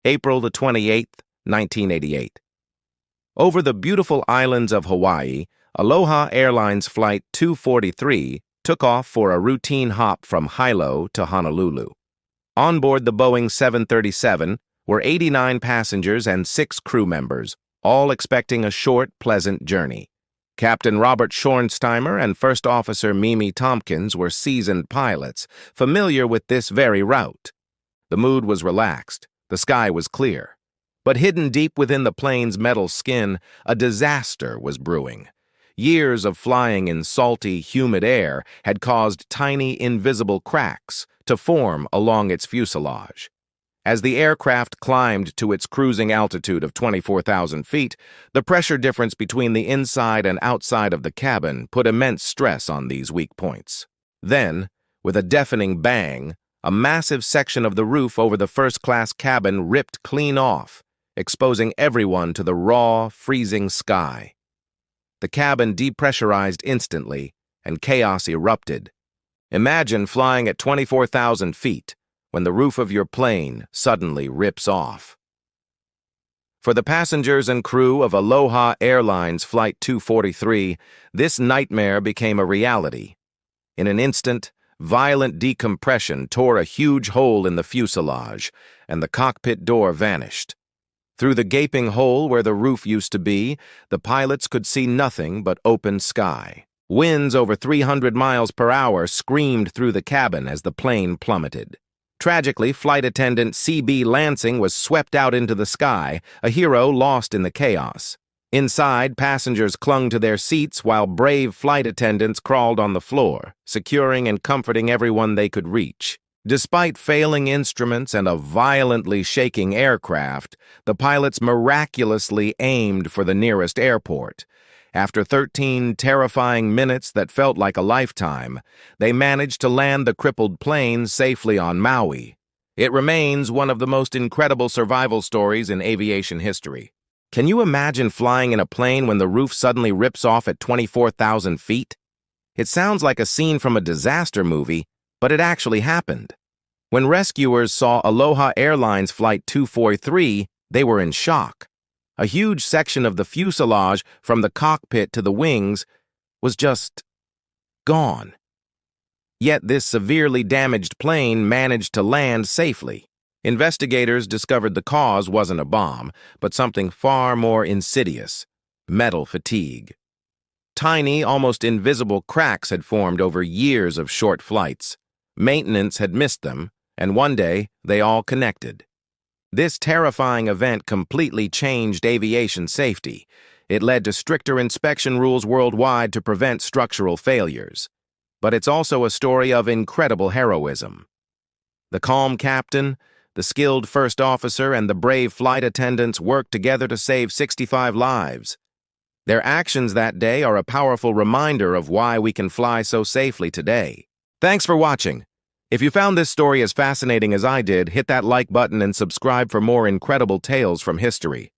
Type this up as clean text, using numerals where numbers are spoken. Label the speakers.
Speaker 1: April the 28th, 1988. Over the beautiful islands of Hawaii, Aloha Airlines Flight 243 took off for a routine hop from Hilo to Honolulu. On board the Boeing 737 were 89 passengers and 6 crew members, all expecting a short, pleasant journey. Captain Robert Schornsteimer and First Officer Mimi Tompkins were seasoned pilots, familiar with this very route. The mood was relaxed, the sky was clear. But hidden deep within the plane's metal skin, a disaster was brewing. Years of flying in salty, humid air had caused tiny, invisible cracks to form along its fuselage. As the aircraft climbed to its cruising altitude of 24,000 feet, the pressure difference between the inside and outside of the cabin put immense stress on these weak points. Then, with a deafening bang, a massive section of the roof over the first-class cabin ripped clean off, exposing everyone to the raw, freezing sky. The cabin depressurized instantly, and chaos erupted. Imagine flying at 24,000 feet, when the roof of your plane suddenly rips off. For the passengers and crew of Aloha Airlines Flight 243, this nightmare became a reality. In an instant, violent decompression tore a huge hole in the fuselage, and the cockpit door vanished. Through the gaping hole where the roof used to be, the pilots could see nothing but open sky. Winds over 300 miles per hour screamed through the cabin as the plane plummeted. Tragically, flight attendant C.B. Lansing was swept out into the sky, a hero lost in the chaos. Inside, passengers clung to their seats while brave flight attendants crawled on the floor, securing and comforting everyone they could reach. Despite failing instruments and a violently shaking aircraft, the pilots miraculously aimed for the nearest airport. After 13 terrifying minutes that felt like a lifetime, they managed to land the crippled plane safely on Maui. It remains one of the most incredible survival stories in aviation history. Can you imagine flying in a plane when the roof suddenly rips off at 24,000 feet? It sounds like a scene from a disaster movie, but it actually happened. When rescuers saw Aloha Airlines Flight 243, they were in shock. A huge section of the fuselage, from the cockpit to the wings, was just gone. Yet this severely damaged plane managed to land safely. Investigators discovered the cause wasn't a bomb, but something far more insidious: metal fatigue. Tiny, almost invisible cracks had formed over years of short flights. Maintenance had missed them, and one day they all connected. This terrifying event completely changed aviation safety. It led to stricter inspection rules worldwide to prevent structural failures. But it's also a story of incredible heroism. The calm captain, the skilled first officer, and the brave flight attendants worked together to save 65 lives. Their actions that day are a powerful reminder of why we can fly so safely today. Thanks for watching. If you found this story as fascinating as I did, hit that like button and subscribe for more incredible tales from history.